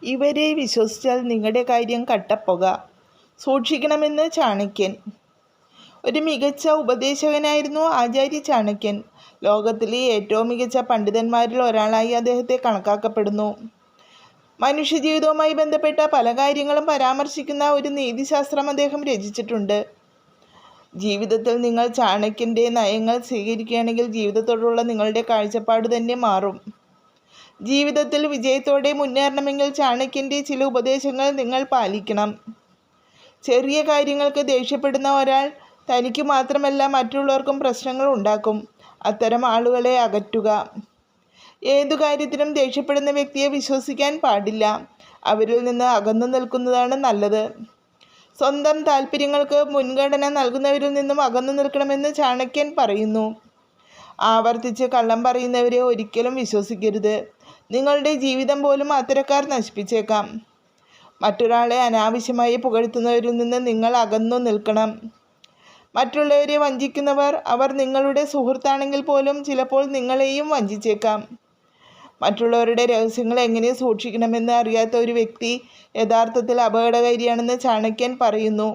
ഇവരെ വിശ്വസിച്ചാൽ നിങ്ങളുടെ കാര്യം കട്ടപ്പുക. സൂക്ഷിക്കണമെന്ന് ചാണക്യൻ. ഒരു മികച്ച ഉപദേശകനായിരുന്നു ആചാര്യ ചാണക്യൻ. ലോകത്തിലെ ഏറ്റവും മികച്ച പണ്ഡിതന്മാരിൽ ഒരാളായി അദ്ദേഹത്തെ കണക്കാക്കപ്പെടുന്നു. മനുഷ്യജീവിതവുമായി ബന്ധപ്പെട്ട പല കാര്യങ്ങളും പരാമർശിക്കുന്ന ഒരു നീതിശാസ്ത്രം അദ്ദേഹം രചിച്ചിട്ടുണ്ട്. ജീവിതത്തിൽ നിങ്ങൾ ചാണക്യൻ്റെ നയങ്ങൾ സ്വീകരിക്കുകയാണെങ്കിൽ ജീവിതത്തോടുള്ള നിങ്ങളുടെ കാഴ്ചപ്പാട് തന്നെ മാറും. ജീവിതത്തിൽ വിജയത്തോടെ മുന്നേറണമെങ്കിൽ ചാണക്യൻ്റെ ചില ഉപദേശങ്ങൾ നിങ്ങൾ പാലിക്കണം. ചെറിയ കാര്യങ്ങൾക്ക് ദേഷ്യപ്പെടുന്ന ഒരാൾ തനിക്ക് മാത്രമല്ല മറ്റുള്ളവർക്കും പ്രശ്നങ്ങൾ ഉണ്ടാക്കും. അത്തരം ആളുകളെ അകറ്റുക. ഏതു കാര്യത്തിനും ദേഷ്യപ്പെടുന്ന വ്യക്തിയെ വിശ്വസിക്കാൻ പാടില്ല. അവരിൽ നിന്ന് അകന്നു നിൽക്കുന്നതാണ് നല്ലത്. സ്വന്തം താല്പര്യങ്ങൾക്ക് മുൻഗണന നൽകുന്നവരിൽ നിന്നും അകന്നു നിൽക്കണമെന്ന് ചാണക്യൻ പറയുന്നു. ആവർത്തിച്ച് കള്ളം പറയുന്നവരെ ഒരിക്കലും വിശ്വസിക്കരുത്. നിങ്ങളുടെ ജീവിതം പോലും അത്തരക്കാർ നശിപ്പിച്ചേക്കാം. മറ്റൊരാളെ അനാവശ്യമായി പുകഴ്ത്തുന്നവരിൽ നിന്ന് നിങ്ങൾ അകന്നു നിൽക്കണം. മറ്റുള്ളവരെ വഞ്ചിക്കുന്നവർ, അവർ നിങ്ങളുടെ സുഹൃത്താണെങ്കിൽ പോലും ചിലപ്പോൾ നിങ്ങളെയും വഞ്ചിച്ചേക്കാം. മറ്റുള്ളവരുടെ രഹസ്യങ്ങൾ എങ്ങനെ സൂക്ഷിക്കണമെന്ന് അറിയാത്ത ഒരു വ്യക്തി യഥാർത്ഥത്തിൽ അപകടകാരിയാണെന്ന് ചാണക്യൻ പറയുന്നു.